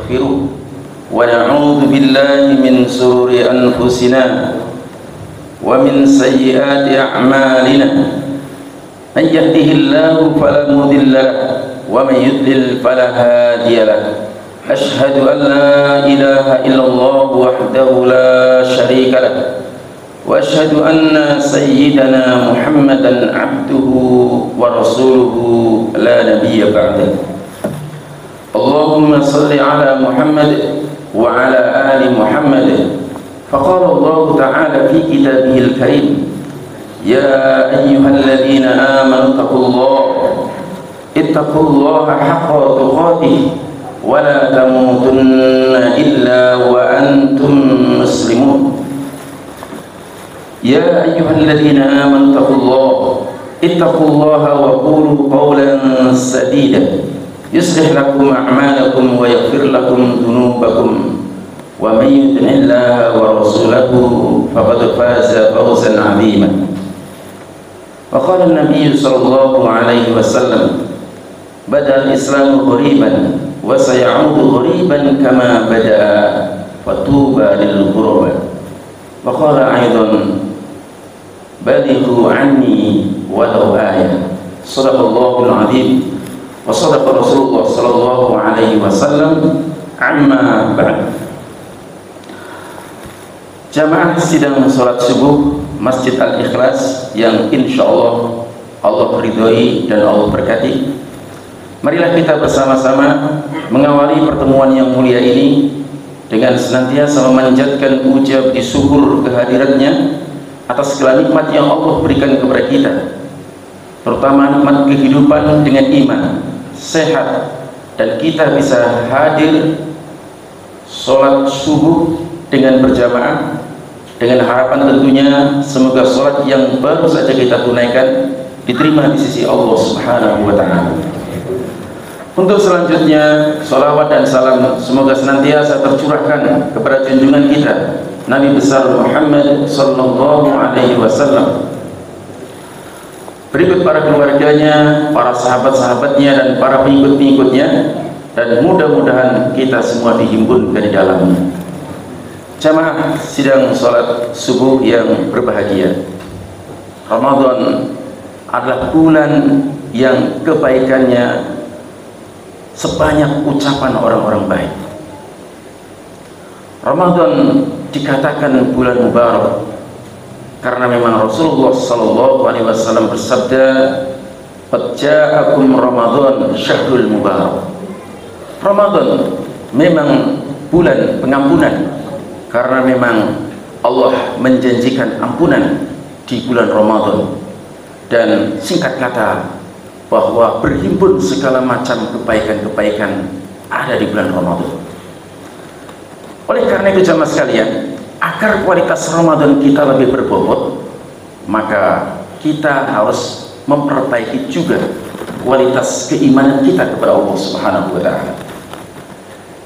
ونستغفره ونعوذ بالله من شرور أنفسنا ومن سيئات أعمالنا من يهده الله فلا مضل له ومن يضلل فلا هادي له أشهد أن لا إله إلا الله وحده لا شريك له وأشهد أن سيدنا محمدا عبده ورسوله لا نبي بعده اللهم صل على محمد وعلى آل محمد فقال الله تعالى في كتابه الكريم يا أيها الذين آمنوا اتقوا الله حق تقاته ولا تموتن إلا وأنتم مسلمون يا أيها الذين آمنوا اتقوا الله وقولوا قولا سديدا يصلح لكم أعمالكم ويغفر لكم ذنوبكم ومن يطع الله ورسوله فقد فاز فوزا عظيما وقال النبي صلى الله عليه وسلم بدأ الإسلام غريبا وسيعود غريبا كما بدأ فطوبى للغرباء وقال أيضا بلغوا عني ولو آية صدق الله العظيم وصدق رسول الله صلى الله عليه وسلم amma ba'd. Jamaah sidang salat subuh Masjid Al-Ikhlas yang insyaallah Allah ridhoi dan Allah berkati. Marilah kita bersama-sama mengawali pertemuan yang mulia ini dengan senantiasa memanjatkan puja puji syukur kehadiratnya atas segala nikmat yang Allah berikan kepada kita, terutama nikmat kehidupan dengan iman, sehat, dan kita bisa hadir sholat subuh dengan berjamaah, dengan harapan tentunya semoga sholat yang baru saja kita tunaikan diterima di sisi Allah Subhanahu wa Ta'ala. Untuk selanjutnya, sholawat dan salam semoga senantiasa tercurahkan kepada junjungan kita Nabi besar Muhammad sallallahu alaihi wasallam, berikut para keluarganya, para sahabat-sahabatnya, dan para pengikut-pengikutnya, dan mudah-mudahan kita semua dihimpunkan di dalamnya. Jamaah sidang sholat subuh yang berbahagia, Ramadan adalah bulan yang kebaikannya sebanyak ucapan orang-orang baik. Ramadan dikatakan bulan mubarak karena memang Rasulullah sallallahu alaihi wasallam bersabda, "Qad ja'akum Ramadan syahrul mubarak." Ramadan memang bulan pengampunan karena memang Allah menjanjikan ampunan di bulan Ramadan, dan singkat kata bahwa berhimpun segala macam kebaikan-kebaikan ada di bulan Ramadan. Oleh karena itu jamaah sekalian, agar kualitas Ramadan kita lebih berbobot, maka kita harus memperbaiki juga kualitas keimanan kita kepada Allah Subhanahu wa Ta'ala.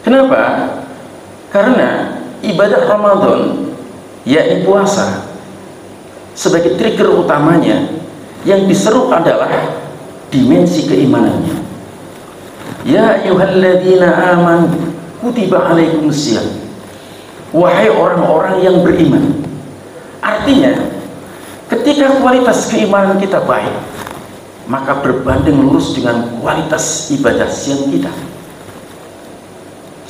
Kenapa? Karena ibadah Ramadan, yakni puasa, sebagai trigger utamanya yang diseru adalah dimensi keimanannya. Ya ayyuhalladzina amanu kutiba alaikumusiyam. Wahai orang-orang yang beriman. Artinya, ketika kualitas keimanan kita baik, maka berbanding lurus dengan kualitas ibadah siang kita.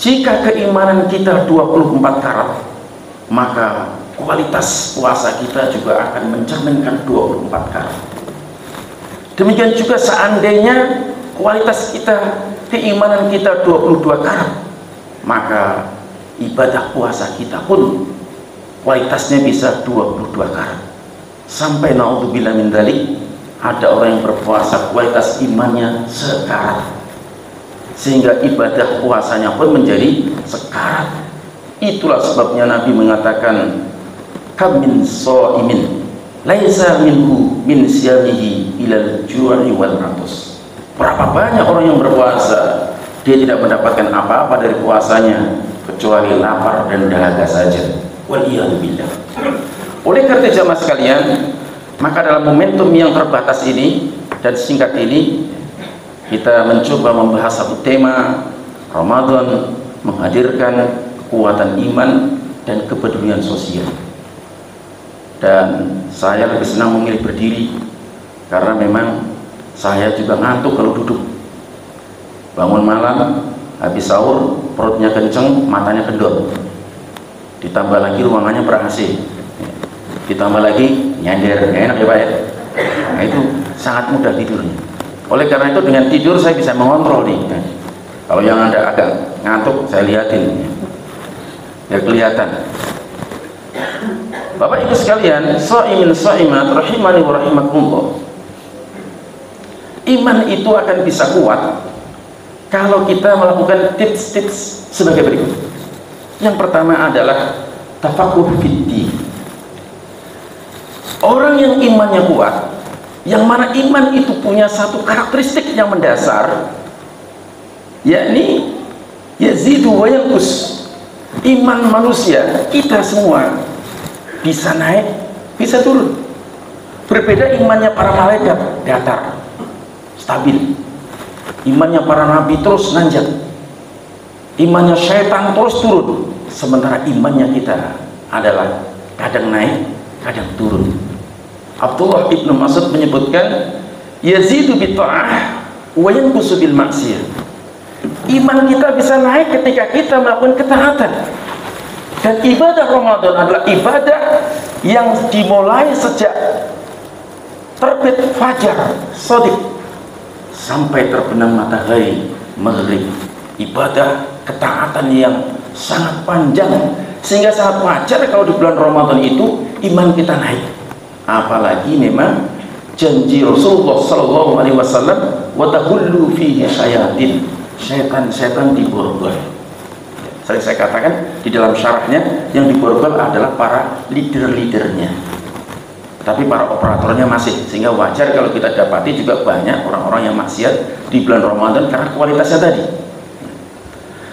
Jika keimanan kita 24 karat, maka kualitas puasa kita juga akan mencerminkan 24 karat. Demikian juga seandainya kualitas kita, keimanan kita 22 karat, maka ibadah puasa kita pun kualitasnya bisa 22 karat. Sampai naudzubillah min dzalik, ada orang yang berpuasa kualitas imannya sekarat, sehingga ibadah puasanya pun menjadi sekarat. Itulah sebabnya Nabi mengatakan, kam min shaimin laisa minhu min siyamihi ilal ju'i wal 'atas. Berapa banyak orang yang berpuasa, dia tidak mendapatkan apa-apa dari puasanya kecuali lapar dan dahaga saja. Waliyadzubillah. Oleh karena jamaah sekalian, maka dalam momentum yang terbatas ini dan singkat ini, kita mencoba membahas satu tema Ramadan menghadirkan kekuatan iman dan kepedulian sosial. Dan saya lebih senang memilih berdiri karena memang saya juga ngantuk kalau duduk. Bangun malam, habis sahur, perutnya kenceng, matanya kendor. Ditambah lagi ruangannya ber-AC. Ditambah lagi nyender, enak ya Pak ya. Nah itu sangat mudah tidurnya. Oleh karena itu dengan tidur saya bisa mengontrol nih. Kalau yang Anda agak ngantuk, saya lihatin. Ya kelihatan. Bapak Ibu sekalian, shaimin shaimat rahimani wa rahimakumullah. Iman itu akan bisa kuat kalau kita melakukan tips-tips sebagai berikut. Yang pertama adalah tafaqquh fiddin. Orang yang imannya kuat, yang mana iman itu punya satu karakteristik yang mendasar, yakni yazidu wa yanqus. Iman manusia, kita semua bisa naik, bisa turun. Berbeda imannya para malaikat, datar, stabil. Imannya para nabi terus nanjak. Imannya syaitan terus turun. Sementara imannya kita adalah kadang naik, kadang turun. Abdullah ibnu Mas'ud menyebutkan, yazidu bitta'ah wa yanqusu bil maksiyah. Iman kita bisa naik ketika kita melakukan ketaatan. Dan ibadah Ramadan adalah ibadah yang dimulai sejak terbit fajar shadiq sampai terbenam matahari maghrib. Ibadah ketaatan yang sangat panjang, sehingga sangat wajar kalau di bulan Ramadan itu iman kita naik. Apalagi memang janji Rasulullah SAW, wa tahullu fihi syayatin. Setan-setan diborgol. Sering saya katakan di dalam syarahnya, yang diborgol adalah para leader-leadernya, tapi para operatornya masih, sehingga wajar kalau kita dapati juga banyak orang-orang yang maksiat di bulan Ramadan karena kualitasnya tadi.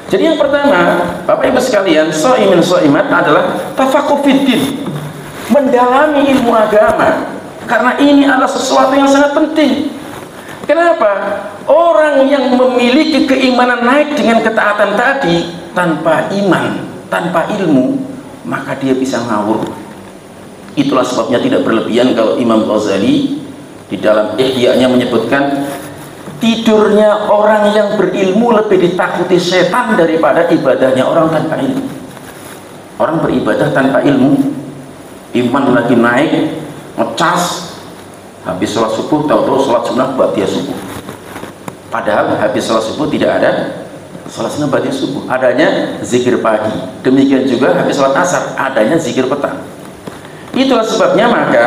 Jadi yang pertama, Bapak Ibu sekalian, shaimin shaimat adalah tafaqquh fiddin, mendalami ilmu agama, karena ini adalah sesuatu yang sangat penting. Kenapa? Orang yang memiliki keimanan naik dengan ketaatan tadi, tanpa iman, tanpa ilmu, maka dia bisa ngawur. Itulah sebabnya tidak berlebihan kalau Imam Ghazali di dalam Ihya-nya menyebutkan, tidurnya orang yang berilmu lebih ditakuti setan daripada ibadahnya orang tanpa ilmu. Orang beribadah tanpa ilmu, iman lagi naik, ngecas, habis sholat subuh, tahu-tahu sholat sunnah ba'diyah subuh. Padahal habis sholat subuh tidak ada sholat sunnah ba'diyah subuh, adanya zikir pagi. Demikian juga habis sholat asar, adanya zikir petang. Itulah sebabnya maka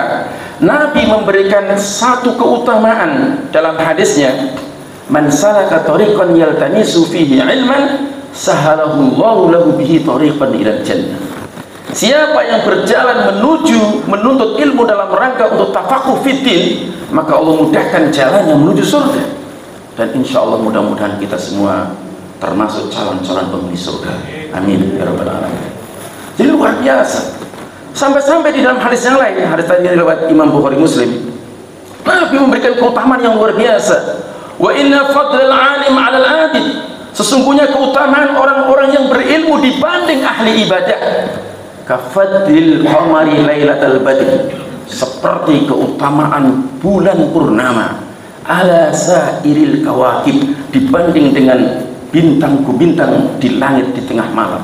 Nabi memberikan satu keutamaan dalam hadisnya, man salaka tariqan yaltamisu fihi ilman sahalahu Allahu lahu bihi tariqan ilal jannah. Siapa yang berjalan menuntut ilmu dalam rangka untuk tafaqquh fiddin, maka Allah mudahkan jalannya menuju surga. Dan insya Allah mudah-mudahan kita semua termasuk calon-calon penghuni surga. Amin ya rabbal alamin. Jadi luar biasa. Sampai-sampai di dalam hadis yang lain, hadis tadi riwayat Imam Bukhari Muslim, Nabi memberikan keutamaan yang luar biasa. Wa inna fadlal alim 'alal 'abid. Sesungguhnya keutamaan orang-orang yang berilmu dibanding ahli ibadah, kafadlil qamari lailatal badr, seperti keutamaan bulan purnama ala sairil kawakib, dibanding dengan bintang-bintang di langit di tengah malam.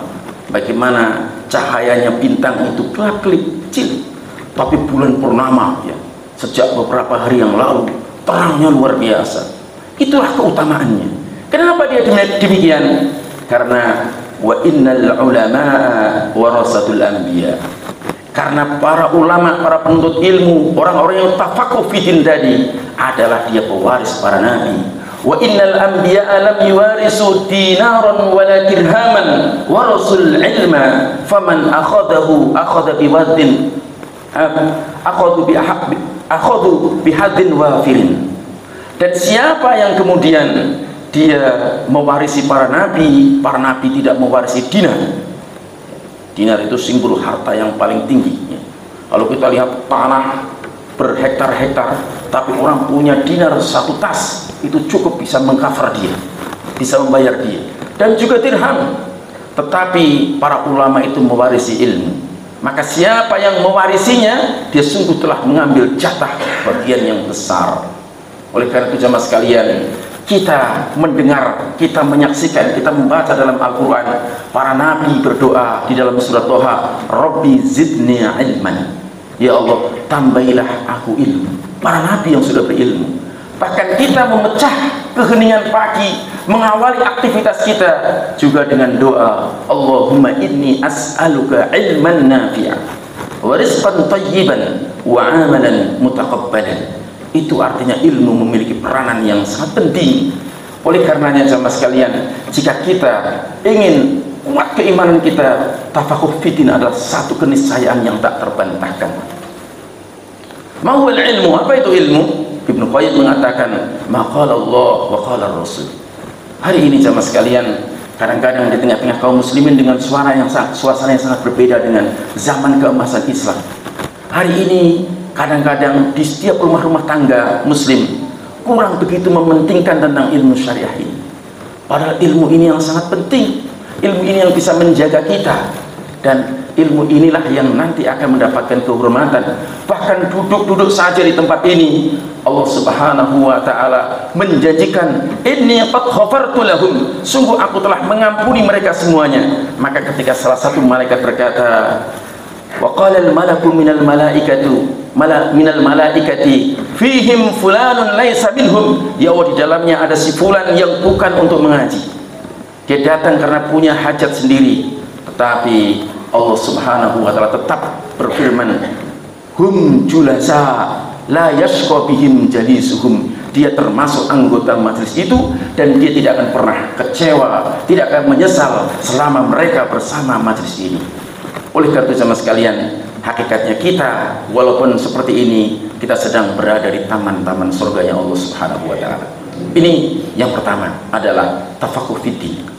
Bagaimana cahayanya bintang itu gelap-gelip kecil, tapi bulan purnama ya, sejak beberapa hari yang lalu terangnya luar biasa. Itulah keutamaannya. Kenapa dia demikian? Karena wa innal ulama'a warasatul anbiya. Karena para ulama, para penuntut ilmu, orang-orang yang tafaqquh fiddin tadi adalah dia pewaris para nabi. Wa innal anbiya'a lam yuwarisu dinaran wala dirhaman warasul ilma faman akhadahu akhadha biwadin akhadhu bihadin wafirin. Dan siapa yang kemudian dia mewarisi para nabi tidak mewarisi dinar. Dinar itu simbol harta yang paling tinggi. Kalau kita lihat tanah berhektar-hektar, tapi orang punya dinar satu tas, itu cukup bisa mengcover dia, bisa membayar dia. Dan juga dirham, tetapi para ulama itu mewarisi ilmu. Maka siapa yang mewarisinya, dia sungguh telah mengambil jatah bagian yang besar. Oleh karena itu jamaah sekalian, kita mendengar, kita menyaksikan, kita membaca dalam Al-Quran, para nabi berdoa di dalam surat Toha, Rabbi zidni ilman, ya Allah tambahilah aku ilmu. Para nabi yang sudah berilmu. Bahkan kita memecah keheningan pagi, mengawali aktivitas kita juga dengan doa, Allahumma inni as'aluka ilman nafi'an wa rizqan tayyiban wa amalan mutaqabbalan. Itu artinya ilmu memiliki peranan yang sangat penting. Oleh karenanya jamaah sekalian, jika kita ingin kuat keimanan kita, tafakuh fitin adalah satu keniscayaan yang tak terbantahkan. Mahul ilmu, apa itu ilmu? Ibnu Qayyim mengatakan, maqala Allah wa qala Rasul. Hari ini jamaah sekalian, kadang-kadang di tengah-tengah kaum muslimin dengan suasana yang sangat berbeda dengan zaman keemasan Islam. Hari ini kadang-kadang di setiap rumah-rumah tangga muslim kurang begitu mementingkan tentang ilmu syariah ini. Padahal ilmu ini yang sangat penting, ilmu ini yang bisa menjaga kita, dan ilmu inilah yang nanti akan mendapatkan kehormatan. Bahkan duduk-duduk saja di tempat ini, Allah Subhanahu wa ta'ala menjanjikan, inni qad ghafartu lahum, sungguh aku telah mengampuni mereka semuanya. Maka ketika salah satu malaikat berkata, wa qala al malaku minal malaikati fihim fulanun laisa minhum, ya Allah di dalamnya ada si fulan yang bukan untuk mengaji, dia datang karena punya hajat sendiri. Tetapi Allah Subhanahu wa ta'ala tetap berfirman, hum julasa la yashqa bihim jalisuhum, dia termasuk anggota majelis itu dan dia tidak akan pernah kecewa, tidak akan menyesal selama mereka bersama majelis ini. Oleh karena itu jamaah sekalian, hakikatnya kita walaupun seperti ini, kita sedang berada di taman-taman surga yang Allah Subhanahu wa ta'ala. Ini yang pertama adalah tafakuh fiddin.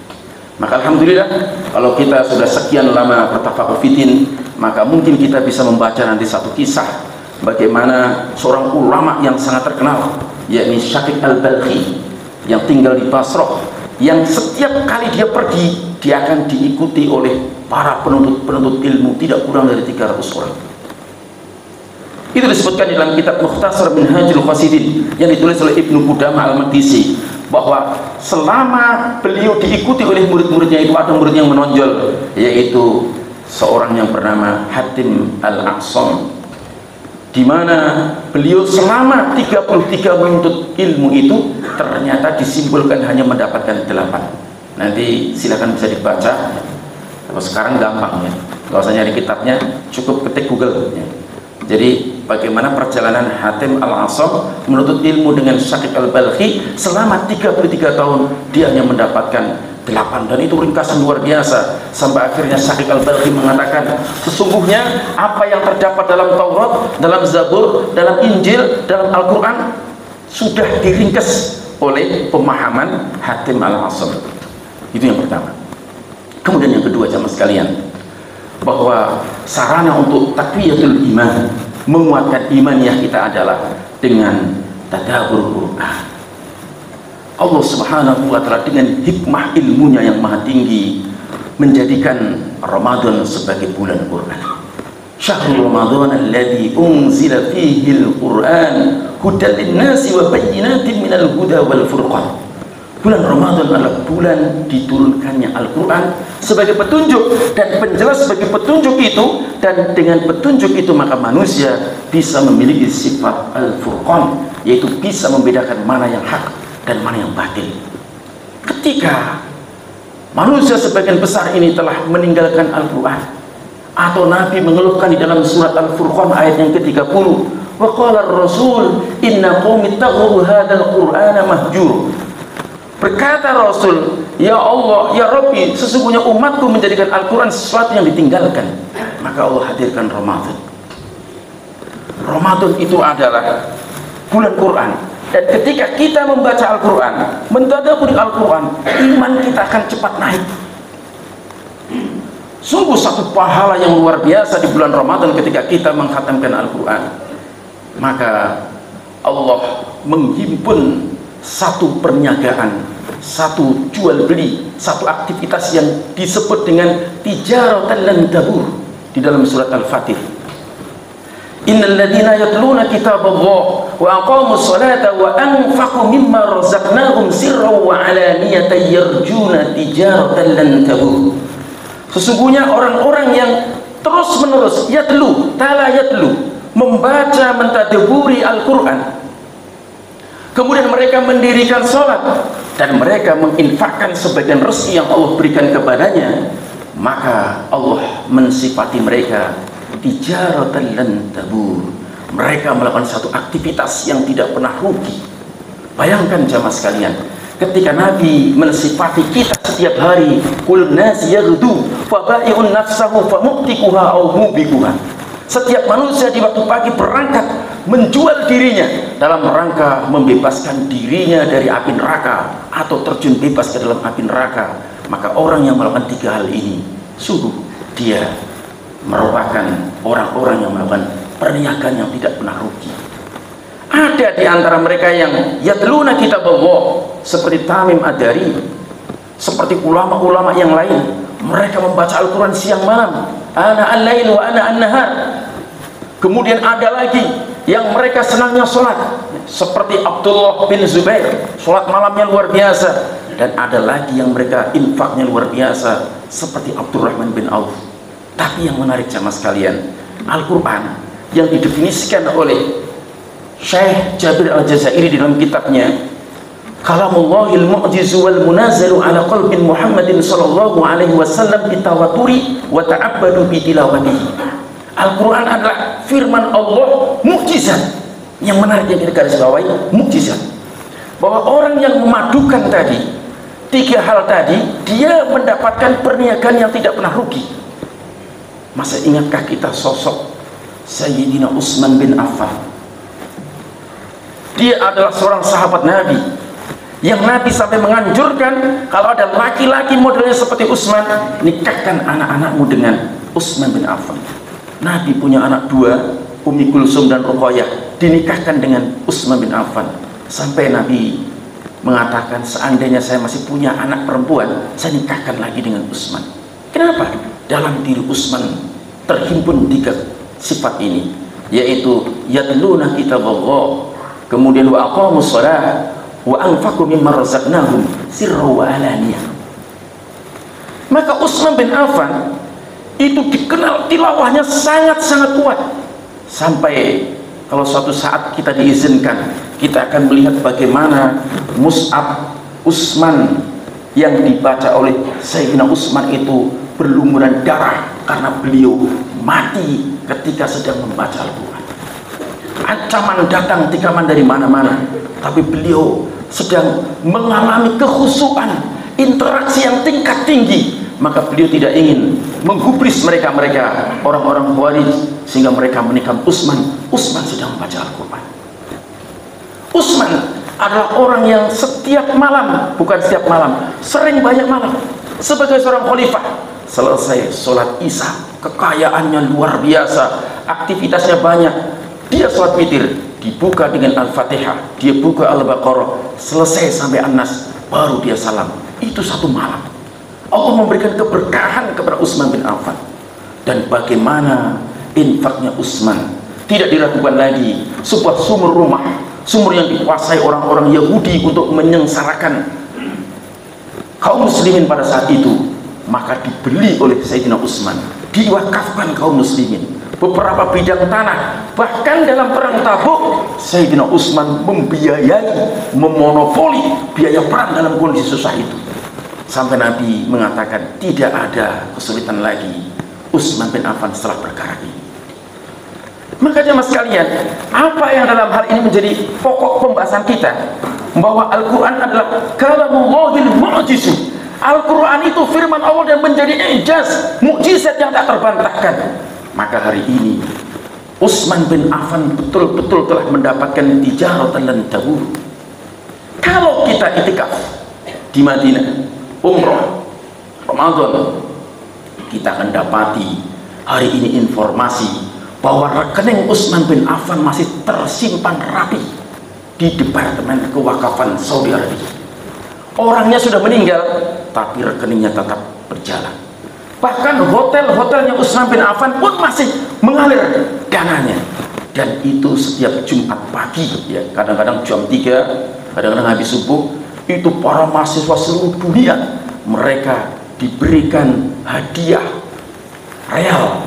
Maka alhamdulillah, kalau kita sudah sekian lama bertafakuh fiddin, maka mungkin kita bisa membaca nanti satu kisah bagaimana seorang ulama yang sangat terkenal, yakni Syaqiq al-Balkhi, yang tinggal di Basrah, yang setiap kali dia pergi, dia akan diikuti oleh para penuntut ilmu tidak kurang dari 300 orang. Itu disebutkan dalam kitab Mukhtasar Minhajul Qasidin yang ditulis oleh Ibnu Qudamah al-Maqdisi, bahwa selama beliau diikuti oleh murid-muridnya itu ada murid yang menonjol, yaitu seorang yang bernama Hatim al-Aqsam, di mana beliau selama 33 menuntut ilmu itu ternyata disimpulkan hanya mendapatkan 8. Nanti silakan bisa dibaca. Kalau sekarang gampang ya, nggak usah nyari kitabnya, cukup ketik Google ya. Jadi bagaimana perjalanan Hatim al-Aqsam menuntut ilmu dengan Syaqiq al-Balkhi selama 33 tahun, dia hanya mendapatkan 8, dan itu ringkasan luar biasa. Sampai akhirnya Syaqiq al-Balkhi mengatakan, sesungguhnya apa yang terdapat dalam Taurat, dalam Zabur, dalam Injil, dalam Al-Quran sudah diringkas oleh pemahaman Hatim al-Aqsam. Itu yang pertama. Kemudian yang kedua jamaah sekalian, bahwa sarana untuk taqwiyatul iman, menguatkan imaniyah kita adalah dengan tadabbur Quran. Allah Subhanahu wa ta'ala dengan hikmah ilmunya yang maha tinggi menjadikan Ramadan sebagai bulan Quran. Syahrul Ramadan alladzi unzila fihi al-Quran hudan lin-nasi wa bayyinatin minal huda wal furqan. Bulan Ramadan adalah bulan diturunkannya Al-Quran sebagai petunjuk dan penjelas bagi petunjuk itu, dan dengan petunjuk itu maka manusia bisa memiliki sifat Al-Furqan, yaitu bisa membedakan mana yang hak dan mana yang batil. Ketika manusia sebagian besar ini telah meninggalkan Al-Quran, atau Nabi mengeluhkan di dalam surat Al-Furqan ayat yang ke-30, wa qala ar-rasul inna qaumi ittakhadhu hadzal qur'ana mahjur. Berkata Rasul, ya Allah, ya Rabbi, sesungguhnya umatku menjadikan Al-Quran sesuatu yang ditinggalkan. Maka Allah hadirkan Ramadan. Ramadan itu adalah bulan Quran, dan ketika kita membaca Al-Quran, mentadabburi Al-Quran, iman kita akan cepat naik. Sungguh satu pahala yang luar biasa di bulan Ramadan ketika kita mengkhatamkan Al-Quran. Maka Allah menghimpun satu perniagaan satu jual beli, satu aktivitas yang disebut dengan tijaratan lan tabur di dalam surat Al-Fatir. Innal ladzina yatluna kitaballah wa aqamus salata wa anfaqu mimma razaqnahum sirran wa alaniyatan yarjuna tijaratan lan tabur. Sesungguhnya orang-orang yang terus-menerus tala yatlu, membaca mentadaburi Al-Qur'an, kemudian mereka mendirikan sholat dan mereka menginfakkan sebagian rezeki yang Allah berikan kepadanya, maka Allah mensifati mereka tijaratan lan tabur. Mereka melakukan satu aktivitas yang tidak pernah rugi. Bayangkan jamaah sekalian, ketika Nabi mensifati kita setiap hari, kul nas yaghdu fa bai'un nafsahu fa mu'tikuha aw mubikuha. Setiap manusia di waktu pagi berangkat menjual dirinya dalam rangka membebaskan dirinya dari api neraka atau terjun bebas ke dalam api neraka. Maka orang yang melakukan tiga hal ini, sungguh dia merupakan orang-orang yang melakukan perniagaan yang tidak pernah rugi. Ada di antara mereka yang yatluna kitaballah, seperti Tamim Ad-Dari, seperti ulama-ulama yang lain. Mereka membaca Al-Quran siang malam, ana al-lail wa ana an-nahar. Kemudian ada lagi yang mereka senangnya sholat, seperti Abdullah bin Zubair, sholat malamnya luar biasa. Dan ada lagi yang mereka infaknya luar biasa, seperti Abdurrahman bin Auf. Tapi yang menarik jamaah sekalian, Al-Quran yang didefinisikan oleh Syekh Jabir Al-Jazairi di dalam kitabnya Kalamullahil mu'jizu wal munazalu ala qalbin Muhammadin sallallahu alaihi wasallam bitawaturi wa ta'abbadu bitilawatihi. Al-Quran adalah firman Allah, mukjizat. Yang menarik yang kita garis bawahi, mukjizat. Bahwa orang yang memadukan tadi tiga hal tadi, dia mendapatkan perniagaan yang tidak pernah rugi. Masa ingatkah kita sosok Sayyidina Utsman bin Affan? Dia adalah seorang sahabat Nabi yang Nabi sampai menganjurkan kalau ada laki-laki modelnya seperti Utsman, nikahkan anak-anakmu dengan Utsman bin Affan. Nabi punya anak dua, Ummi Kulsum dan Ruqayyah, dinikahkan dengan Utsman bin Affan. Sampai Nabi mengatakan, seandainya saya masih punya anak perempuan, saya nikahkan lagi dengan Utsman. Kenapa? Dalam diri Utsman terhimpun tiga sifat ini, yaitu yatluna kitaballah, kemudian wa aqamus shalah, wa anfaqu mimma razaqnahum sirran wa alaniyah. Maka Utsman bin Affan itu dikenal tilawahnya sangat-sangat kuat, sampai kalau suatu saat kita diizinkan, kita akan melihat bagaimana Mus'ab Utsman yang dibaca oleh Sayyidina Utsman itu berlumuran darah karena beliau mati ketika sedang membaca Al-Quran. Ancaman datang tikaman dari mana-mana, tapi beliau sedang mengalami kekhusyuan, interaksi yang tingkat tinggi. Maka beliau tidak ingin menggubris mereka orang-orang Khawarij, sehingga mereka menikam Utsman. Utsman sedang membaca Al-Quran. Utsman adalah orang yang setiap malam, bukan setiap malam, sering banyak malam, sebagai seorang khalifah, selesai sholat isya, kekayaannya luar biasa, aktivitasnya banyak, dia sholat witir, dibuka dengan Al-Fatihah, dia buka Al-Baqarah, selesai sampai An-Nas, baru dia salam. Itu satu malam. Allah memberikan keberkahan kepada Utsman bin Affan. Dan bagaimana infaknya Utsman, tidak diragukan lagi. Sebuah sumur rumah, sumur yang dikuasai orang-orang Yahudi untuk menyengsarakan kaum muslimin pada saat itu, maka dibeli oleh Sayyidina Utsman, diwakafkan kaum muslimin. Beberapa bidang tanah, bahkan dalam perang Tabuk, Sayyidina Utsman membiayai, memonopoli biaya perang dalam kondisi susah itu. Sampai Nabi mengatakan tidak ada kesulitan lagi Utsman bin Affan setelah perkara ini. Makanya mas sekalian, apa yang dalam hal ini menjadi pokok pembahasan kita, bahwa Al-Quran adalah kalamullahil mu'jizu. Al-Quran itu firman Allah dan menjadi ijaz, mukjizat yang tak terbantahkan. Maka hari ini Utsman bin Affan betul-betul telah mendapatkan tijaratan lan tabur. Kalau kita itikaf di Madinah, umrah, Ramadan, kita akan dapati hari ini informasi bahwa rekening Utsman bin Affan masih tersimpan rapi di Departemen Kewakafan Saudi Arabia. orangnya sudah meninggal, tapi rekeningnya tetap berjalan. Bahkan hotel-hotelnya Utsman bin Affan pun masih mengalir dananya. Dan itu setiap Jumat pagi, ya, kadang-kadang jam 3, kadang-kadang habis subuh, itu para mahasiswa seluruh dunia, mereka diberikan hadiah real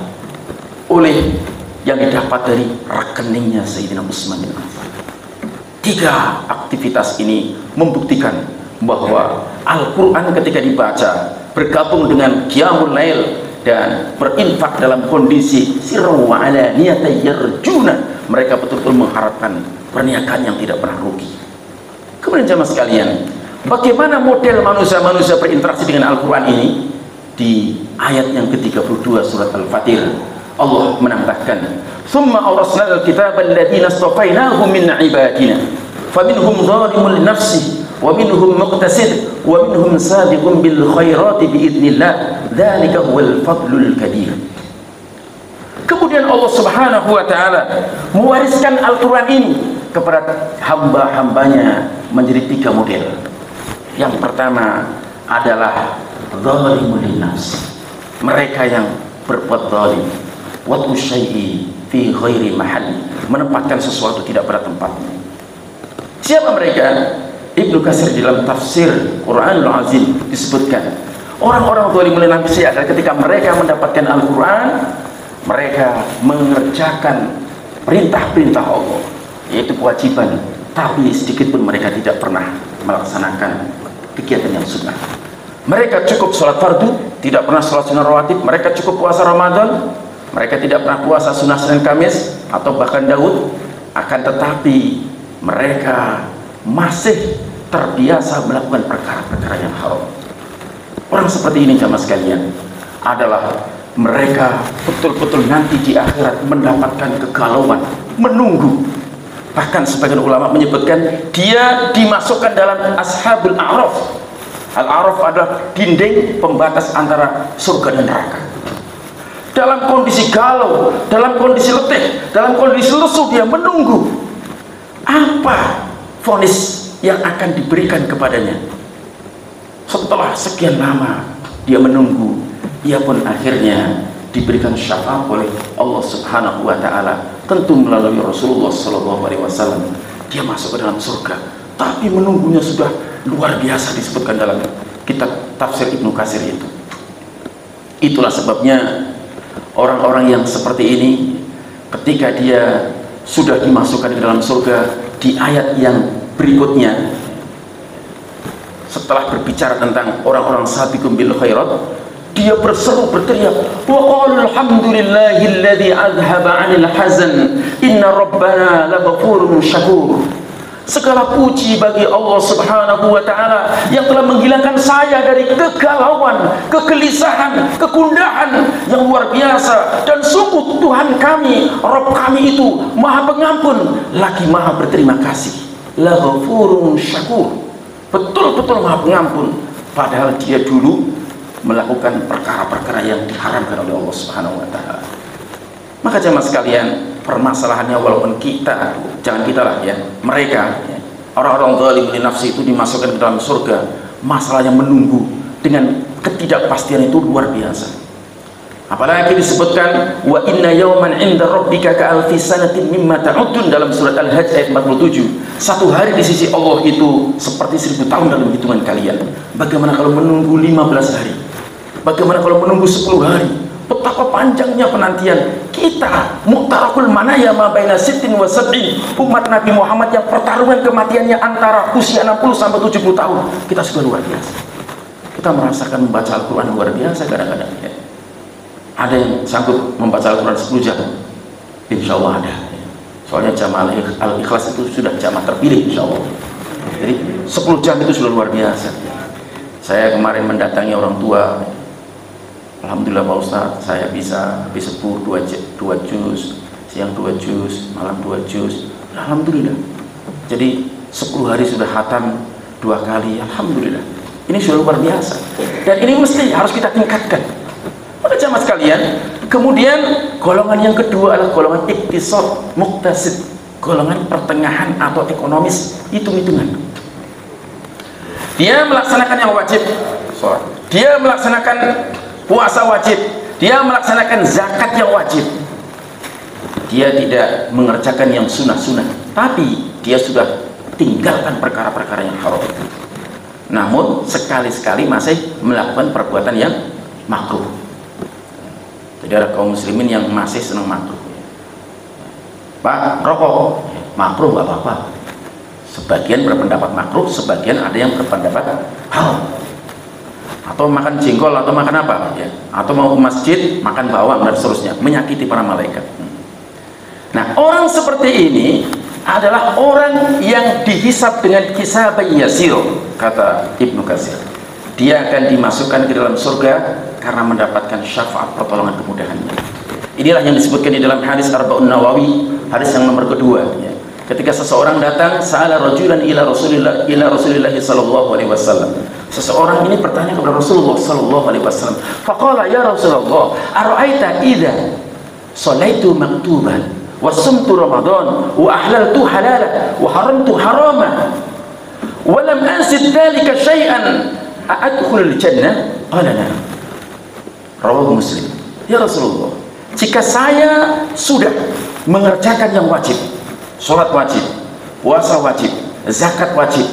oleh yang didapat dari rekeningnya Sayyidina Utsman bin Affan. 3 aktivitas ini membuktikan bahwa Al-Quran ketika dibaca bergabung dengan Qiyamul Lail dan berinfak dalam kondisi sirru wa alaniyatan yarjuna, mereka betul-betul mengharapkan perniagaan yang tidak pernah rugi. Kemudian jamaah sekalian, bagaimana model manusia-manusia berinteraksi dengan Al-Quran ini? Di ayat yang ke-32 surat Al-Fatir, Allah menambahkan, "Tsumma awrasnal kitaba alladziina istafainahum min ibadina, faminhum zalimun li nafsihi wa minhum muqtasid wa minhum sabiqun bil khairati biidznillah, dzalika huwal fadlul kabir." Kemudian Allah Subhanahu wa taala mewariskan Al-Qur'an ini kepada hamba-hambanya menjadi 3 model. Yang pertama adalah zalimun linnafs, mereka yang berbuat zalim, wa syai'i fi ghairi mahalli, menempatkan sesuatu tidak pada tempatnya. Siapa mereka? Ibnu Katsir di dalam tafsir Quranul Azim disebutkan, orang-orang zalimun linnafsi adalah ketika mereka mendapatkan Al-Quran, mereka mengerjakan perintah-perintah Allah, yaitu kewajiban, tapi sedikit pun mereka tidak pernah melaksanakan kegiatan yang sunnah. Mereka cukup sholat fardu, tidak pernah sholat sunnah rawatib. Mereka cukup puasa Ramadan, mereka tidak pernah puasa sunnah Senin Kamis atau bahkan Daud. Akan tetapi mereka masih terbiasa melakukan perkara-perkara yang haram. Orang seperti ini jamaah sekalian adalah mereka betul-betul nanti di akhirat mendapatkan kegalauan, menunggu. Bahkan sebagian ulama menyebutkan dia dimasukkan dalam ashabul a'raf. Al-a'raf adalah dinding pembatas antara surga dan neraka. Dalam kondisi galau, dalam kondisi letih, dalam kondisi lesu, dia menunggu apa vonis yang akan diberikan kepadanya. Setelah sekian lama dia menunggu, ia pun akhirnya diberikan syafaat oleh Allah Subhanahu wa taala, tentu melalui Rasulullah sallallahu alaihi wasallam. Dia masuk ke dalam surga, tapi menunggunya sudah luar biasa, disebutkan dalam kitab tafsir Ibnu Katsir itu. Itulah sebabnya orang-orang yang seperti ini ketika dia sudah dimasukkan ke dalam surga, di ayat yang berikutnya setelah berbicara tentang orang-orang sabiqun bil khairat, dia berseru, berteriak, wa qala alhamdulillahilladzi azhaba 'anil hazan inna rabbana laghafurun syakur. Segala puji bagi Allah Subhanahu wa taala yang telah menghilangkan saya dari kegalauan, kegelisahan, kegundahan yang luar biasa, dan sungguh Tuhan kami, Rabb kami itu Maha Pengampun lagi Maha berterima kasih. Laghafurun syakur, betul-betul Maha Pengampun, padahal dia dulu melakukan perkara-perkara yang diharamkan oleh Allah Subhanahu wa taala. Maka jemaah sekalian, permasalahannya walaupun kita, jangan kita lah ya, mereka ya, orang-orang zalimun li nafsi itu dimasukkan ke dalam surga, masalahnya menunggu dengan ketidakpastian itu luar biasa. Apalagi disebutkan wa inna yawman 'inda rabbika ka'alfi sanatin mimma ta'udun dalam surat Al-Hajj ayat 47. Satu hari di sisi Allah itu seperti 1000 tahun dalam hitungan kalian. Bagaimana kalau menunggu 15 hari? Bagaimana kalau menunggu 10 hari? Betapa panjangnya penantian kita. Mu'tarakul manaya ma baina sittin wa sab'in, umat Nabi Muhammad yang pertarungan kematiannya antara usia 60 sampai 70 tahun. Kita sudah luar biasa. Kita merasakan membaca Al-Quran luar biasa kadang-kadang ya. Ada yang sanggup membaca Al-Quran 10 jam? Insya Allah ada. Soalnya jamaah Al-Ikhlas itu sudah jamaah terpilih insya Allah. Jadi 10 jam itu sudah luar biasa. Saya kemarin mendatangi orang tua, alhamdulillah Pak Ustadz, saya bisa habis subuh 2 juz, siang 2 juz, malam 2 juz, alhamdulillah. Jadi 10 hari sudah khatam 2 kali, alhamdulillah. Ini sudah luar biasa, dan ini mesti harus kita tingkatkan. Maka jamaah sekalian, kemudian golongan yang kedua adalah golongan iktisad muqtasid, golongan pertengahan atau ekonomis hitung-hitungan. Dia melaksanakan yang wajib, sholat. Dia melaksanakan puasa wajib. Dia melaksanakan zakat yang wajib. Dia tidak mengerjakan yang sunnah-sunnah, tapi dia sudah tinggalkan perkara-perkara yang haram. Namun sekali-sekali masih melakukan perbuatan yang makruh. Jadi ada kaum muslimin yang masih senang makruh. Pak, rokok makruh nggak apa-apa. Sebagian berpendapat makruh, sebagian ada yang berpendapat haram. Atau makan jengkol atau makan apa ya? Atau mau ke masjid makan bawang dan seterusnya, menyakiti para malaikat. Nah, orang seperti ini adalah orang yang dihisab dengan hisaban yasir, kata Ibnu Katsir. Dia akan dimasukkan ke dalam surga karena mendapatkan syafaat pertolongan kemudahannya. Inilah yang disebutkan di dalam hadis Arba'un Nawawi, hadis yang nomor kedua ya. Ketika seseorang datang, sa'ala rajulan ila Rasulillah sallallahu alaihi wasallam. Seseorang ini bertanya kepada Rasulullah sallallahu alaihi wasallam. Faqala ya Rasulullah, ara'aita idza sallaitu maktuban wa sumtu Ramadan wa ahlaltu halala wa haramtu harama wa lam ansid dhalika syai'an a'adkhulul jannah? Qala na'am. Rawahu Muslim. Ya Rasulullah, jika saya sudah mengerjakan yang wajib, sholat wajib, puasa wajib, zakat wajib,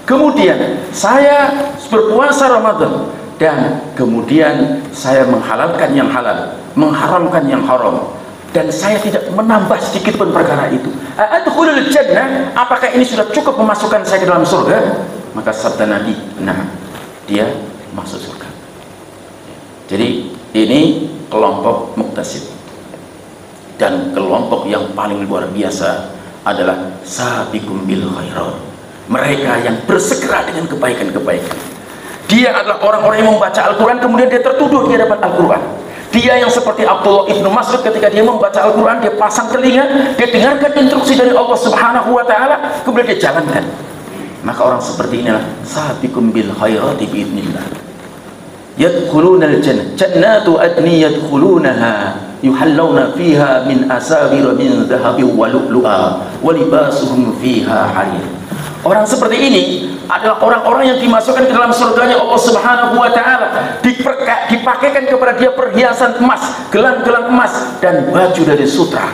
kemudian saya berpuasa Ramadan, dan kemudian saya menghalalkan yang halal, mengharamkan yang haram, dan saya tidak menambah sedikit pun perkara itu, adkhulul jannah, apakah ini sudah cukup memasukkan saya ke dalam surga? Maka sabda Nabi, nah, dia masuk surga. Jadi ini kelompok muktasib. Dan kelompok yang paling luar biasa adalah sabiqum bil khairat, mereka yang bersegera dengan kebaikan-kebaikan. Dia adalah orang-orang yang membaca Al-Quran kemudian dia tertuduh di hadapan Al-Quran. Dia yang seperti Abdullah ibnu Mas'ud, ketika dia membaca Al-Quran, dia pasang telinga, dia dengarkan instruksi dari Allah Subhanahu wa ta'ala, kemudian dia jalankan. Maka orang seperti inilah sabiqum bil khairati biidznillah. Yadkhuluna al-jannah, jannatu adni yadkhulunaha yuhallawna fiha min asawir min dhahabin wa lu'lu'a wa libasuhum fiha harir. Orang seperti ini adalah orang-orang yang dimasukkan ke dalam surganya Allah Subhanahu wa ta'ala, dipakaikan kepada dia perhiasan emas, gelang-gelang emas, dan baju dari sutra.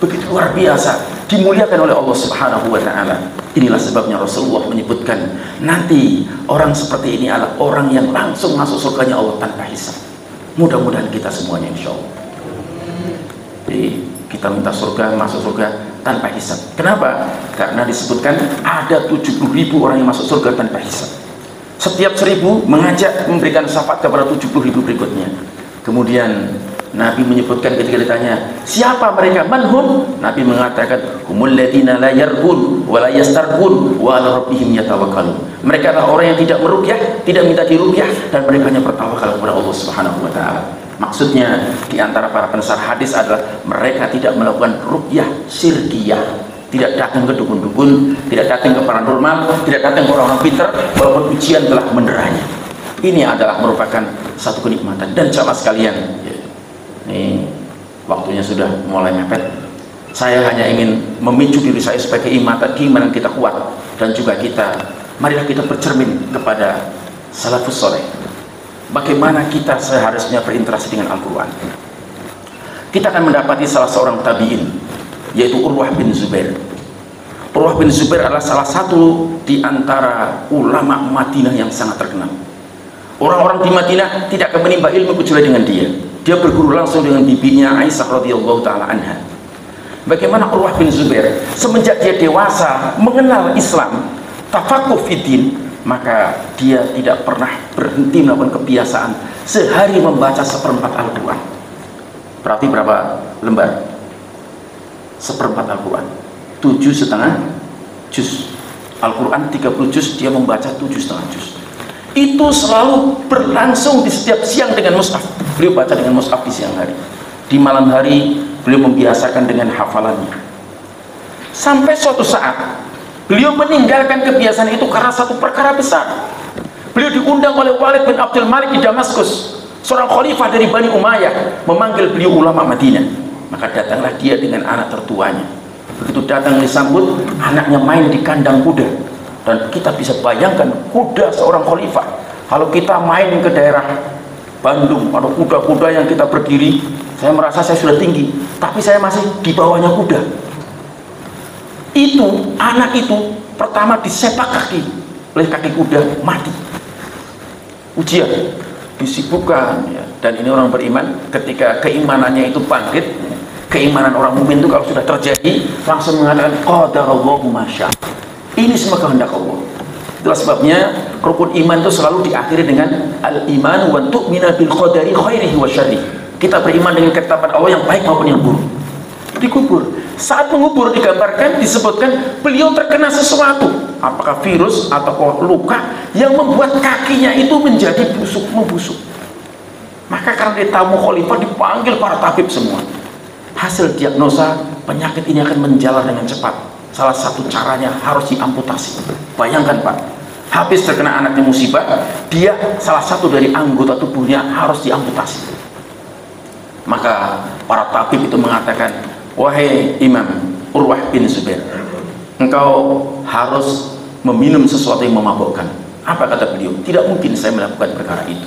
Begitu luar biasa, dimuliakan oleh Allah Subhanahu wa ta'ala. Inilah sebabnya Rasulullah menyebutkan nanti orang seperti ini adalah orang yang langsung masuk surganya Allah tanpa hisab. Mudah-mudahan kita semuanya insya Allah. Jadi kita minta surga, masuk surga tanpa hisab. Kenapa? Karena disebutkan ada 70.000 orang yang masuk surga tanpa hisab. Setiap 1.000 mengajak memberikan syafaat kepada 70.000 berikutnya. Kemudian Nabi menyebutkan ketika ditanya siapa mereka, manhum, Nabi mengatakan humul ladina la yarqun wa la yastarqun wa ala rabbihim yatawakkalun. Mereka adalah orang yang tidak meruqyah, tidak minta diruqyah, dan mereka hanya bertawakal kepada Allah Subhanahu wa taala. Maksudnya di antara para pensar hadis adalah mereka tidak melakukan ruqyah syirkiyah, tidak datang ke dukun-dukun, tidak datang ke paranormal, tidak datang ke orang-orang pintar walaupun ujian telah menderanya. Ini adalah merupakan satu kenikmatan. Dan jamaah sekalian, ini waktunya sudah mulai mepet. Saya hanya ingin memicu diri saya supaya keimanan kita kuat, dan juga marilah kita bercermin kepada salafus soleh. Bagaimana kita seharusnya berinteraksi dengan Al-Quran. Kita akan mendapati salah seorang tabi'in, yaitu Urwah bin Zubair. Urwah bin Zubair adalah salah satu di antara ulama Madinah yang sangat terkenal. Orang-orang di Madinah tidak akan menimba ilmu kecuali dengan dia. Dia berguru langsung dengan bibinya Aisyah radhiyallahu taala anha. Bagaimana Urwah bin Zubair semenjak dia dewasa mengenal Islam, tafaqquh fiddin, maka dia tidak pernah berhenti melakukan kebiasaan sehari membaca 1/4 Al-Quran. Berarti berapa lembar? 1/4 Al-Quran, 7,5 juz. Al-Quran 30 juz, dia membaca 7,5 juz. Itu selalu berlangsung di setiap siang dengan mushaf. Beliau baca dengan mushaf di siang hari. Di malam hari beliau membiasakan dengan hafalannya. Sampai suatu saat beliau meninggalkan kebiasaan itu karena satu perkara besar. Beliau diundang oleh Walid bin Abdul Malik di Damaskus, seorang khalifah dari Bani Umayyah, memanggil beliau ulama Madinah. Maka datanglah dia dengan anak tertuanya. Begitu datang disambut, anaknya main di kandang kuda. Dan kita bisa bayangkan kuda seorang khalifah. Kalau kita main ke daerah Bandung, ada kuda-kuda yang kita berdiri, saya merasa saya sudah tinggi, tapi saya masih di bawahnya kuda. Itu, anak itu pertama disepak kaki oleh kaki kuda, mati. Ujian, disibukkan ya. Dan ini orang beriman, ketika keimanannya itu bangkit, keimanan orang mukmin itu kalau sudah terjadi, langsung mengatakan qadarallahu masya. Ini semua kehendak Allah. Itulah sebabnya rukun iman itu selalu diakhiri dengan al-iman wa tu'mina bil qadari khairihi wa syarrihi. Kita beriman dengan ketetapan Allah yang baik maupun yang buruk. Dikubur. Saat mengubur digambarkan, disebutkan beliau terkena sesuatu, apakah virus atau luka yang membuat kakinya itu menjadi busuk, membusuk. Maka karena dia tamu khalifah, dipanggil para tabib semua. Hasil diagnosa, penyakit ini akan menjalar dengan cepat. Salah satu caranya harus diamputasi. Bayangkan Pak, habis terkena anaknya musibah, dia salah satu dari anggota tubuhnya harus diamputasi. Maka para tabib itu mengatakan, wahai Imam Urwah bin Zubair, engkau harus meminum sesuatu yang memabukkan. Apa kata beliau? Tidak mungkin saya melakukan perkara itu.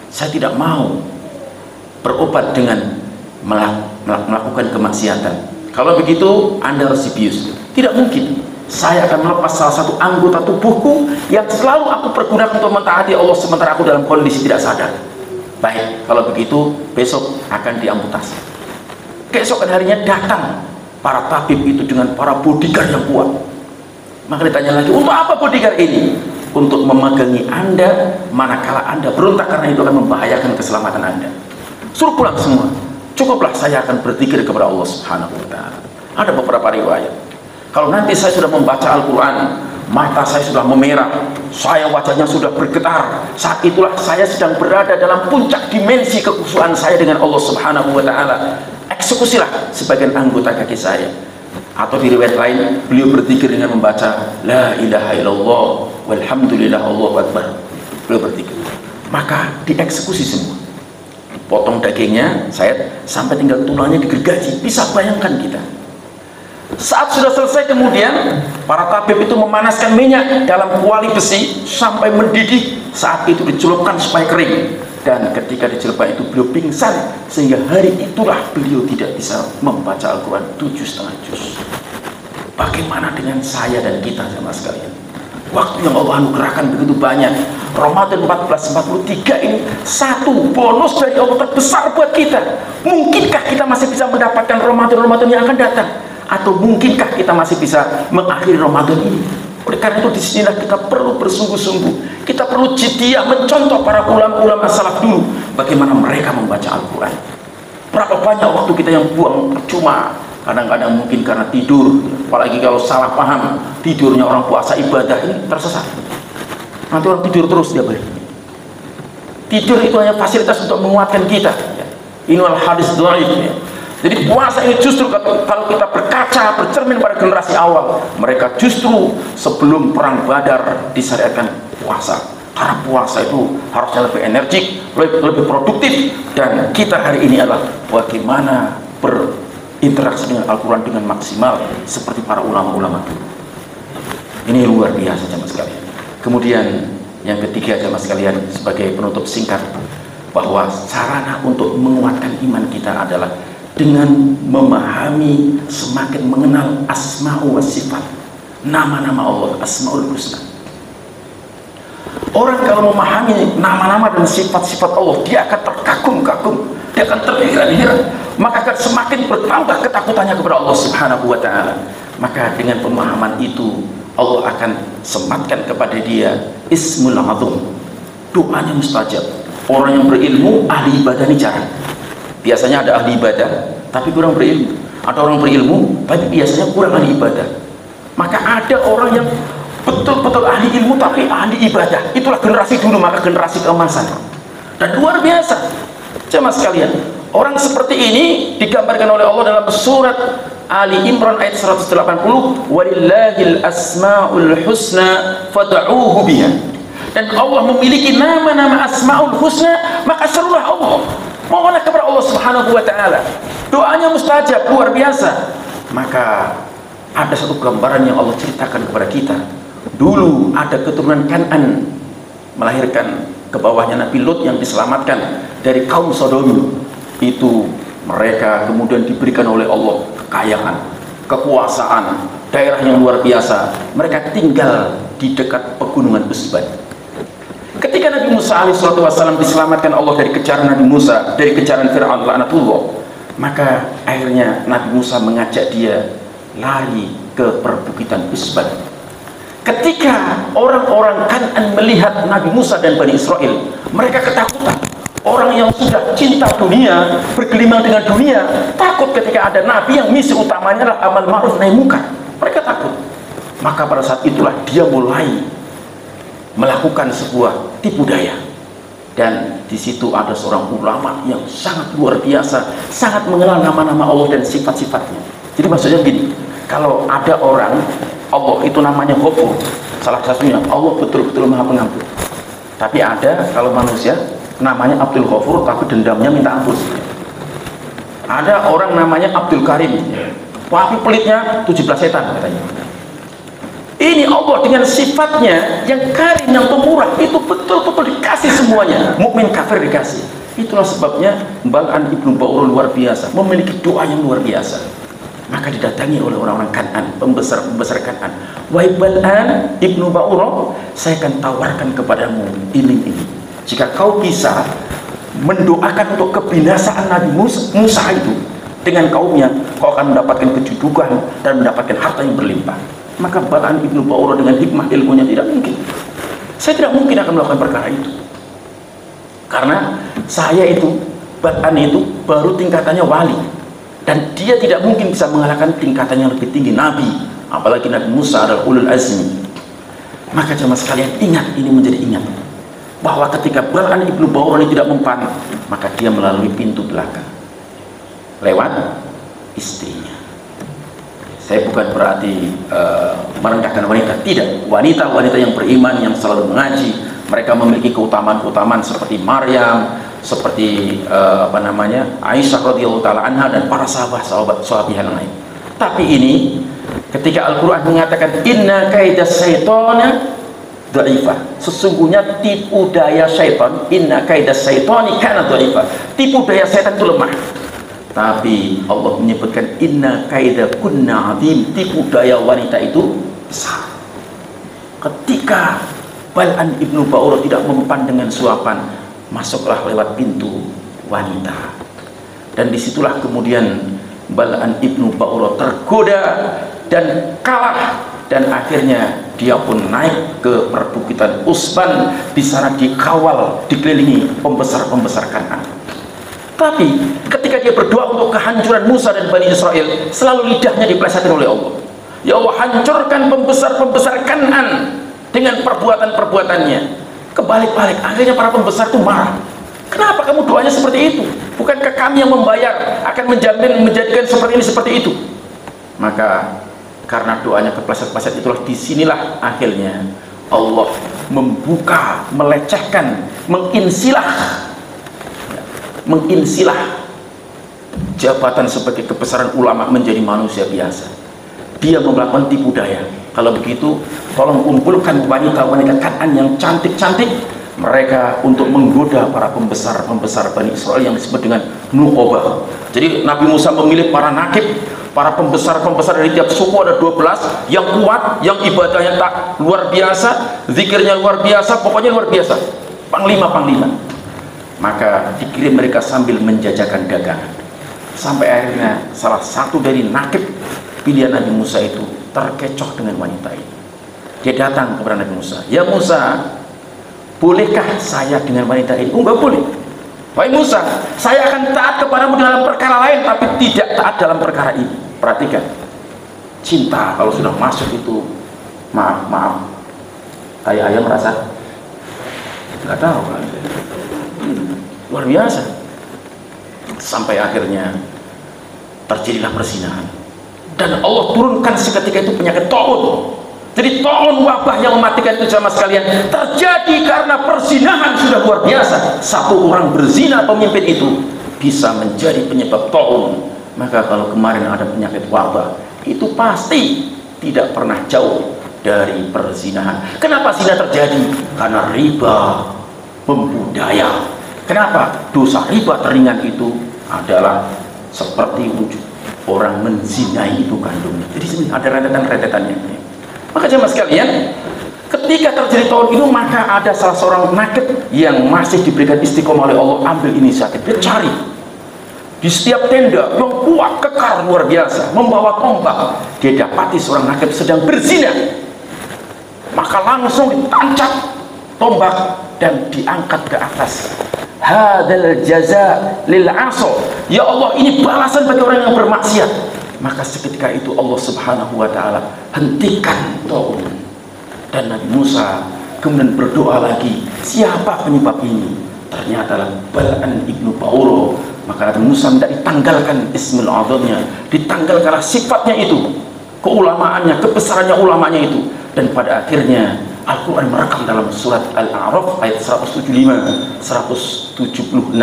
Saya tidak mau berobat dengan melakukan kemaksiatan. Kalau begitu Anda harus dibius. Tidak mungkin. Saya akan melepas salah satu anggota tubuhku yang selalu aku pergunakan untuk mentaati Allah sementara aku dalam kondisi tidak sadar. Baik, kalau begitu besok akan diamputasi. Keesokan harinya datang para tabib itu dengan para bodyguard yang kuat. Maka ditanya lagi, untuk apa bodyguard ini? Untuk memegangi Anda manakala Anda berontak, karena itu akan membahayakan keselamatan Anda. Suruh pulang semua. Cukuplah saya akan berzikir kepada Allah Subhanahu wa ta'ala. Ada beberapa riwayat. Kalau nanti saya sudah membaca Al-Quran, mata saya sudah memerah, saya wajahnya sudah bergetar, saat itulah saya sedang berada dalam puncak dimensi kekhusyuan saya dengan Allah Subhanahu wa ta'ala. Eksekusilah sebagian anggota kaki saya. Atau di riwayat lain, beliau berzikir dengan membaca La ilaha illallah walhamdulillah Allahu akbar. Beliau berzikir. Maka dieksekusi semua. Potong dagingnya, saya sampai tinggal tulangnya digergaji. Bisa bayangkan kita. Saat sudah selesai, kemudian para tabib itu memanaskan minyak dalam kuali besi sampai mendidih. Saat itu dicelupkan supaya kering. Dan ketika dicelupkan itu beliau pingsan, sehingga hari itulah beliau tidak bisa membaca Al-Quran 7,5 juz. Bagaimana dengan saya dan kita sama sekalian? Waktu yang Allah anugerahkan begitu banyak. Ramadan 1443 ini satu bonus dari Allah terbesar buat kita. Mungkinkah kita masih bisa mendapatkan Ramadan yang akan datang? Atau mungkinkah kita masih bisa mengakhiri Ramadan ini? Oleh karena itu disinilah kita perlu bersungguh-sungguh. Kita perlu jidiyah mencontoh para ulama-ulama salaf dulu. Bagaimana mereka membaca Al-Quran. Berapa banyak waktu kita yang buang percuma. Kadang-kadang mungkin karena tidur. Apalagi kalau salah paham, tidurnya orang puasa ibadah ini tersesat. Nanti orang tidur terus dia beri. Tidur itu hanya fasilitas untuk menguatkan kita. Inilah hadis dhaif ya. Jadi puasa ini justru kalau kita berkaca, bercermin pada generasi awal, mereka justru sebelum perang Badar disyariatkan puasa. Karena puasa itu harusnya lebih energik, lebih produktif. Dan kita hari ini adalah bagaimana berinteraksi dengan Al-Quran dengan maksimal seperti para ulama-ulama dulu. Ini luar biasa jemaah sekalian. Kemudian yang ketiga jemaah sekalian, sebagai penutup singkat, bahwa sarana untuk menguatkan iman kita adalah dengan memahami, semakin mengenal asma'u wa sifat, nama-nama Allah, asma'ul husna. Orang kalau memahami nama-nama dan sifat-sifat Allah, dia akan terkagum-kagum, dia akan terheran-heran, maka akan semakin bertambah ketakutannya kepada Allah Subhanahu wa ta'ala. Maka dengan pemahaman itu Allah akan sematkan kepada dia Ismul Azam, doanya mustajab. Orang yang berilmu, ahli ibadah ini jarang. Biasanya ada ahli ibadah tapi kurang berilmu, ada orang berilmu tapi biasanya kurang ahli ibadah. Maka ada orang yang betul-betul ahli ilmu tapi ahli ibadah. Itulah generasi dulu, maka generasi keemasan. Dan luar biasa jemaah sekalian, orang seperti ini digambarkan oleh Allah dalam surat Ali Imran ayat 180, walillahil asmaul husna fad'uuhu biha. Dan Allah memiliki nama-nama asmaul husna, maka serulah Allah, mohonlah kepada Allah Subhanahu wa ta'ala. Doanya mustajab, luar biasa. Maka ada satu gambaran yang Allah ceritakan kepada kita. Dulu ada keturunan Kan'an melahirkan ke bawahnya Nabi Lut yang diselamatkan dari kaum Sodom. Itu mereka kemudian diberikan oleh Allah kekayaan, kekuasaan, daerah yang luar biasa. Mereka tinggal di dekat pegunungan Usban. Ketika Nabi Musa alaihissalam diselamatkan Allah dari kejaran Nabi Musa, dari kejaran Fir'aun laknatullah, maka akhirnya Nabi Musa mengajak dia lari ke perbukitan Usban. Ketika orang-orang Kan'an melihat Nabi Musa dan Bani Israel, mereka ketakutan. Orang yang sudah cinta dunia, bergelimang dengan dunia, takut ketika ada Nabi yang misi utamanya adalah amal ma'ruf nahi munkar. Mereka takut. Maka pada saat itulah dia mulai melakukan sebuah tipu daya. Dan di situ ada seorang ulama yang sangat luar biasa, sangat mengenal nama-nama Allah dan sifat-sifatnya. Jadi maksudnya gini, kalau ada orang, Allah itu namanya Ghafur, salah satunya Allah betul-betul maha pengampun. Tapi ada kalau manusia namanya Abdul Ghafur tapi dendamnya minta ampun. Ada orang namanya Abdul Karim, tapi pelitnya 17 setan katanya. Ini Allah dengan sifatnya yang karim, yang pemurah, itu betul-betul dikasih semuanya. Mukmin kafir dikasih. Itulah sebabnya Bal'an ibnu Ba'urah luar biasa, memiliki doa yang luar biasa. Maka didatangi oleh orang-orang Kan'an, pembesar Kan'an. Wahai Bal'an ibnu Ba'urah, saya akan tawarkan kepadamu iming-iming. Jika kau bisa mendoakan untuk kebinasaan Nabi Musa itu dengan kaumnya, kau akan mendapatkan kedudukan dan mendapatkan harta yang berlimpah. Maka Bal'an ibnu Ba'urah dengan hikmah ilmunya tidak mungkin. Saya tidak mungkin akan melakukan perkara itu. Karena saya itu, Bal'an itu baru tingkatannya wali. Dan dia tidak mungkin bisa mengalahkan tingkatannya yang lebih tinggi, Nabi. Apalagi Nabi Musa adalah ulul azmi. Maka jemaah sekalian ingat, ini menjadi ingat. Bahwa ketika Bal'an ibnu Ba'urah ini tidak mempan, maka dia melalui pintu belakang. Lewat istrinya. Saya bukan berarti merendahkan wanita, tidak. Wanita-wanita yang beriman, yang selalu mengaji, mereka memiliki keutamaan-keutamaan seperti Maryam, seperti Aisyah radhiyallahu taala anha dan para sahabat yang lain. Tapi ini ketika Al-Qur'an mengatakan inna kaidas syaitana dhaifah, sesungguhnya tipu daya syaitan, inna kaidas syaitani kana dhaifah, tipu daya syaitan itu lemah. Tapi Allah menyebutkan inna kaida kunna azim, tipu daya wanita itu besar. Ketika Bal'an ibnu Ba'urah tidak mempan dengan suapan, masuklah lewat pintu wanita. Dan disitulah kemudian Bal'an ibnu Ba'urah tergoda dan kalah. Dan akhirnya dia pun naik ke perbukitan Usban. Di sana dikawal, dikelilingi pembesar-pembesar Kan'an. Tapi ketika dia berdoa untuk kehancuran Musa dan Bani Israel, selalu lidahnya dipelesetkan oleh Allah. Ya Allah, hancurkan pembesar-pembesar Kan'an dengan perbuatan-perbuatannya. Kebalik-balik, akhirnya para pembesar itu marah. Kenapa kamu doanya seperti itu? Bukankah kami yang membayar, akan menjamin, menjadikan seperti ini, seperti itu? Maka karena doanya kepleset-pleset itulah, disinilah akhirnya Allah membuka, melecehkan, menginsilah jabatan sebagai kebesaran ulama menjadi manusia biasa. Dia melakukan tipu daya. Kalau begitu, tolong kumpulkan wanita-wanita Kan'an yang cantik-cantik, mereka untuk menggoda para pembesar-pembesar Bani Israel yang disebut dengan Nuqobah. Jadi Nabi Musa memilih para nakib, para pembesar-pembesar dari tiap suku ada 12 yang kuat, yang ibadahnya tak luar biasa, zikirnya luar biasa, pokoknya luar biasa. Panglima-panglima. Maka dikirim mereka sambil menjajakan dagangan. Sampai akhirnya salah satu dari nakib pilihan Nabi Musa itu terkecoh dengan wanita ini. Dia datang kepada Nabi Musa, ya Musa, bolehkah saya dengan wanita ini? Oh, enggak boleh. Wahai Musa, saya akan taat kepadamu dalam perkara lain, tapi tidak taat dalam perkara ini. Perhatikan, cinta kalau sudah masuk itu, maaf, ayah merasa nggak tahu kan, luar biasa. Sampai akhirnya terjadilah perzinahan, dan Allah turunkan seketika itu penyakit taun. Jadi taun, wabah yang mematikan itu jamaah sekalian, terjadi karena perzinahan sudah luar biasa. Satu orang berzina, pemimpin itu bisa menjadi penyebab taun. Maka kalau kemarin ada penyakit wabah, itu pasti tidak pernah jauh dari perzinahan. Kenapa zina terjadi? Karena riba membudaya. Kenapa? Dosa riba teringan itu adalah seperti wujud orang menzinai ibu kandungnya. Jadi sini ada rentetan-rentetannya. Maka jemaah sekalian, ketika terjadi tahun ini, maka ada salah seorang nakib yang masih diberikan istiqomah oleh Allah, ambil inisiatif, dia cari di setiap tenda yang kuat, kekar, luar biasa, membawa tombak. Dia dapati seorang nakib sedang berzina, maka langsung ditancap tombak dan diangkat ke atas. Hadzal jaza lil 'aso, ya Allah, ini balasan bagi orang yang bermaksiat. Maka seketika itu Allah Subhanahu wa taala hentikan taun. Dan Nabi Musa kemudian berdoa lagi, siapa penyebab ini? Ternyata Bal'an ibnu Ba'uro. Maka Nabi Musa minta ditanggalkan ismul azamnya, ditanggalkanlah sifatnya itu, keulamaannya, kebesarannya ulamanya itu. Dan pada akhirnya Al-Quran merekam dalam surat Al-A'raf ayat 175, 176.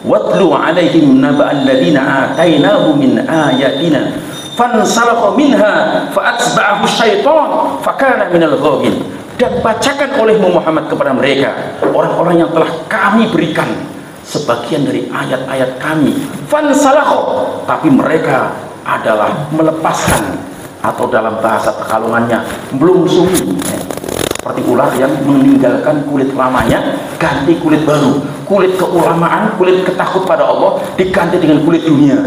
Watlu alaihim naba'al ladina atainahu min ayatina fansalakha minha fa'atsba'ahu syaitan fakana minal ghawin. Dan bacakan olehmu Muhammad kepada mereka orang-orang yang telah kami berikan sebagian dari ayat-ayat kami, fansalakha, tapi mereka adalah melepaskan, atau dalam bahasa Pekalongannya belum sumi, seperti ular yang meninggalkan kulit lamanya ganti kulit baru, kulit keulamaan, kulit ketakut pada Allah diganti dengan kulit dunia.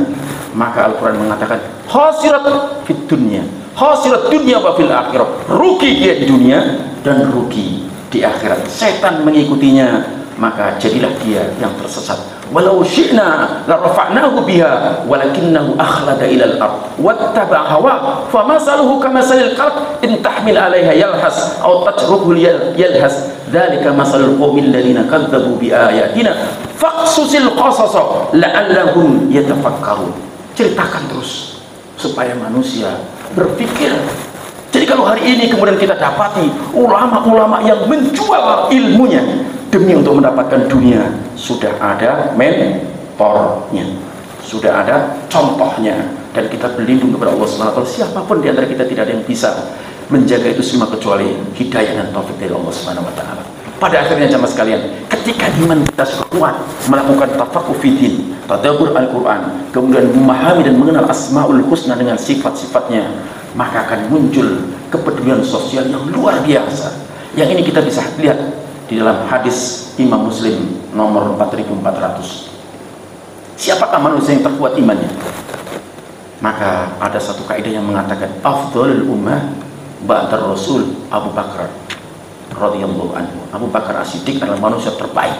Maka Al-Quran mengatakan khasirat fit dunya, khasirat dunya wa fil akhirah, rugi dia di dunia dan rugi di akhirat. Setan mengikutinya, maka jadilah dia yang tersesat. Walau syi'na la rafa'nahu biha walakinnahu akhlada ilal ard wattaba'a hawa famasaluhu kamasalil qalb in tahmil 'alaiha yalhas aw tatrukuhu yalhas dzalika masalul qaumil ladzina kadzdzabu biayatina faqsusil qasasa la'allahum yatafakkarun. Ceritakan terus supaya manusia berpikir. Jadi kalau hari ini kemudian kita dapati ulama-ulama yang menjual ilmunya demi untuk mendapatkan dunia, sudah ada mentornya, sudah ada contohnya, dan kita berlindung kepada Allah SWT. Siapapun di antara kita tidak ada yang bisa menjaga itu semua kecuali hidayah dan taufik dari Allah SWT. Pada akhirnya jemaah sekalian, ketika iman kita sudah kuat, melakukan tafaqquh fiddin, tadabbur Al-Quran, kemudian memahami dan mengenal Asmaul Husna dengan sifat-sifatnya, maka akan muncul kepedulian sosial yang luar biasa. Yang ini kita bisa lihat di dalam hadis Imam Muslim nomor 4400. Siapakah manusia yang terkuat imannya? Maka ada satu kaidah yang mengatakan afdhalul ummah ba'da Rasul Abu Bakar radhiyallahu anhu. Abu Bakar As-Siddiq adalah manusia terbaik.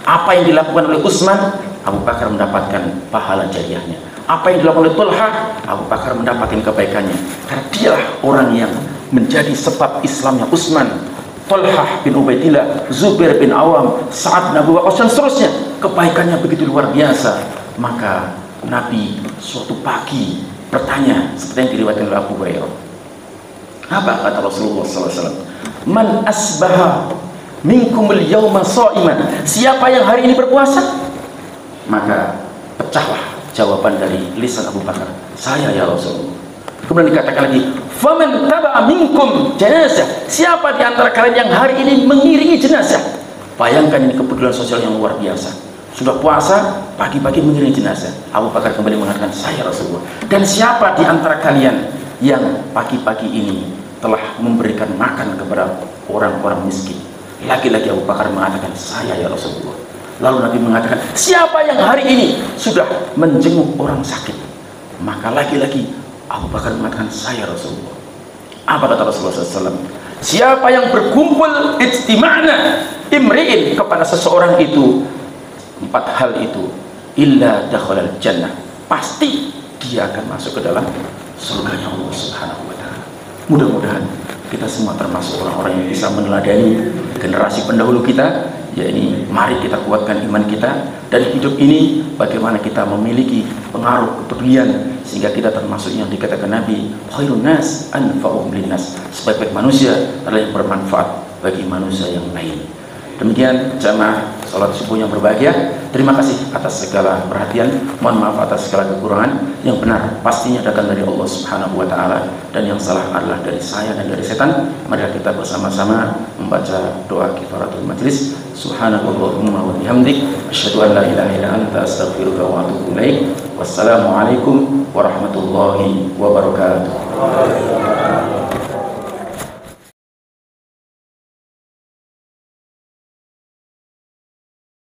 Apa yang dilakukan oleh Utsman, Abu Bakar mendapatkan pahala jariahnya. Apa yang dilakukan oleh Talha, Abu Bakar mendapatkan kebaikannya. Karena dialah orang yang menjadi sebab Islamnya Utsman, Talha bin Ubaidillah, Zubair bin Awam, Sa'ad bin Abu Waqqas, dan seterusnya. Kebaikannya begitu luar biasa. Maka Nabi suatu pagi bertanya, seperti yang diriwayatkan oleh Abu Hurairah. Apa kata Rasulullah SAW? Man asbaha minkumul yawma sha'iman. Siapa yang hari ini berpuasa? Maka pecahlah jawaban dari lisan Abu Bakar, saya ya Rasulullah. Kemudian dikatakan lagi, faman taba'a minkum janazah. Siapa di antara kalian yang hari ini mengiringi jenazah? Bayangkan ini kepedulian sosial yang luar biasa. Sudah puasa, pagi-pagi mengiringi jenazah. Abu Bakar kembali mengatakan, saya Rasulullah. Dan siapa di antara kalian yang pagi-pagi ini telah memberikan makan kepada orang-orang miskin? Lagi-lagi Abu Bakar mengatakan, saya ya Rasulullah. Lalu Nabi mengatakan, siapa yang hari ini sudah menjenguk orang sakit? Maka lagi-lagi Abu Bakar mengatakan, saya Rasulullah. Apa kata Rasulullah SAW? Siapa yang berkumpul ijtima'na imri'in kepada seseorang itu, 4 hal itu, illa dakhalal jannah, pasti dia akan masuk ke dalam surganya Allah Subhanahu wa ta'ala. Mudah-mudahan kita semua termasuk orang-orang yang bisa meneladani generasi pendahulu kita, yakni mari kita kuatkan iman kita, dan hidup ini bagaimana kita memiliki pengaruh kepedulian sehingga kita termasuk yang dikatakan Nabi, khairun nas anfa'uhum linnas, sebaik-baik manusia adalah yang bermanfaat bagi manusia yang lain. Demikian jamaah salat subuh yang berbahagia. Terima kasih atas segala perhatian. Mohon maaf atas segala kekurangan. Yang benar pastinya datang dari Allah Subhanahu wa taala, dan yang salah adalah dari saya dan dari setan. Mari kita bersama-sama membaca doa kifaratul majlis. Subhanakallahumma wa bihamdik, asyhadu an la ilaha illa anta, astaghfiruka wa atubu ilaik. Wassalamualaikum warahmatullahi wabarakatuh.